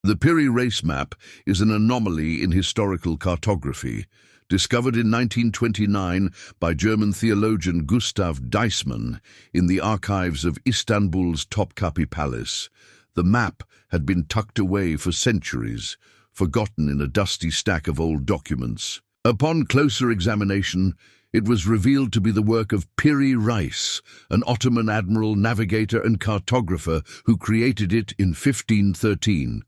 The Piri Reis map is an anomaly in historical cartography, discovered in 1929 by German theologian Gustav Deissmann in the archives of Istanbul's Topkapi Palace. The map had been tucked away for centuries, forgotten in a dusty stack of old documents. Upon closer examination, it was revealed to be the work of Piri Reis, an Ottoman admiral, navigator and cartographer who created it in 1513.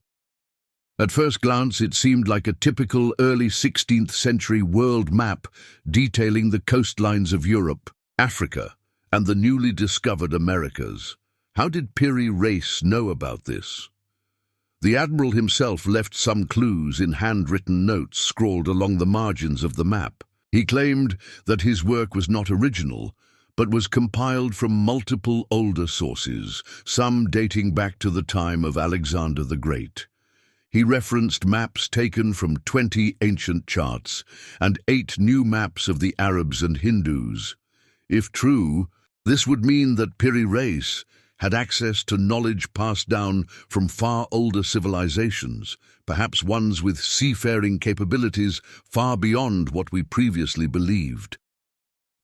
At first glance, it seemed like a typical early 16th century world map detailing the coastlines of Europe, Africa, and the newly discovered Americas. How did Piri Reis know about this? The admiral himself left some clues in handwritten notes scrawled along the margins of the map. He claimed that his work was not original, but was compiled from multiple older sources, some dating back to the time of Alexander the Great. He referenced maps taken from 20 ancient charts and 8 new maps of the Arabs and Hindus. If true, this would mean that Piri Reis had access to knowledge passed down from far older civilizations, perhaps ones with seafaring capabilities far beyond what we previously believed.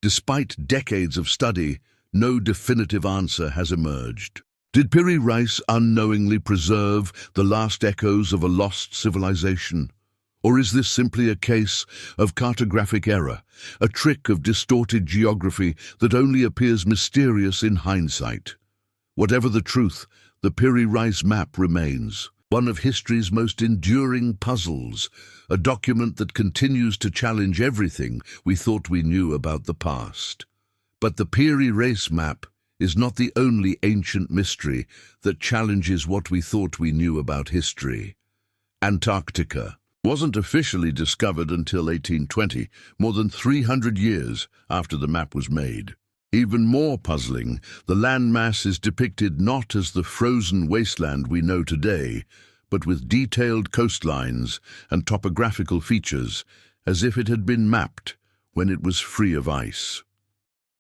Despite decades of study, no definitive answer has emerged. Did Piri Reis unknowingly preserve the last echoes of a lost civilization? Or is this simply a case of cartographic error, a trick of distorted geography that only appears mysterious in hindsight? Whatever the truth, the Piri Reis map remains one of history's most enduring puzzles, a document that continues to challenge everything we thought we knew about the past. But the Piri Reis map is not the only ancient mystery that challenges what we thought we knew about history. Antarctica wasn't officially discovered until 1820, more than 300 years after the map was made. Even more puzzling, the landmass is depicted not as the frozen wasteland we know today, but with detailed coastlines and topographical features, as if it had been mapped when it was free of ice.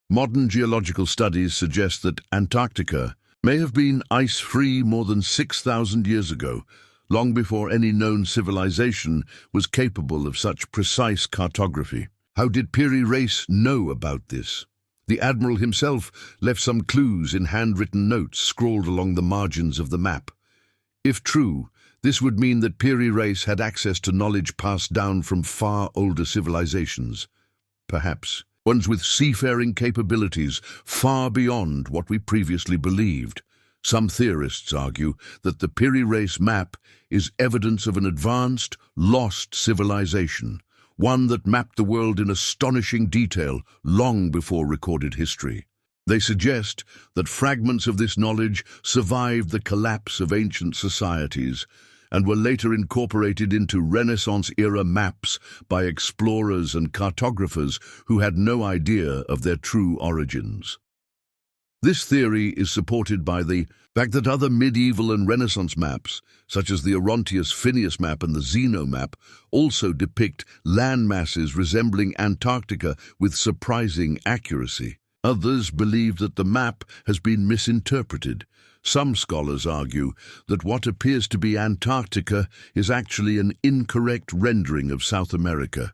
Modern geological studies suggest that Antarctica may have been ice-free more than 6,000 years ago, long before any known civilization was capable of such precise cartography. How did Piri Reis know about this? The admiral himself left some clues in handwritten notes scrawled along the margins of the map. If true, this would mean that Piri Reis had access to knowledge passed down from far older civilizations. Perhaps ones with seafaring capabilities far beyond what we previously believed. Some theorists argue that the Piri Reis map is evidence of an advanced, lost civilization, one that mapped the world in astonishing detail long before recorded history. They suggest that fragments of this knowledge survived the collapse of ancient societies and were later incorporated into Renaissance-era maps by explorers and cartographers who had no idea of their true origins. This theory is supported by the fact that other medieval and Renaissance maps, such as the Orontius Phineas map and the Zeno map, also depict land masses resembling Antarctica with surprising accuracy. Others believe that the map has been misinterpreted. Some scholars argue that what appears to be Antarctica is actually an incorrect rendering of South America.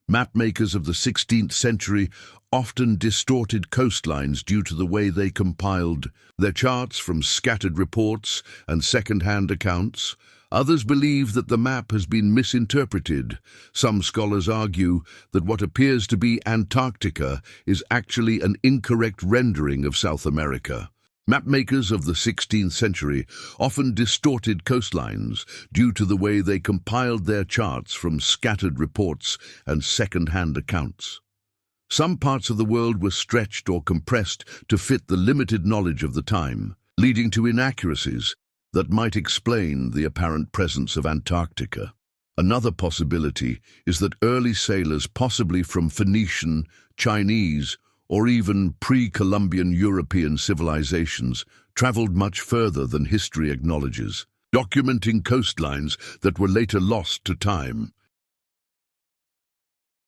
Mapmakers of the 16th century often distorted coastlines due to the way they compiled their charts from scattered reports and second-hand accounts. Others believe that the map has been misinterpreted. Some scholars argue that what appears to be Antarctica is actually an incorrect rendering of South America. Mapmakers of the 16th century often distorted coastlines due to the way they compiled their charts from scattered reports and second-hand accounts. Some parts of the world were stretched or compressed to fit the limited knowledge of the time, leading to inaccuracies that might explain the apparent presence of Antarctica. Another possibility is that early sailors, possibly from Phoenician, Chinese, or even pre-Columbian European civilizations, traveled much further than history acknowledges, documenting coastlines that were later lost to time.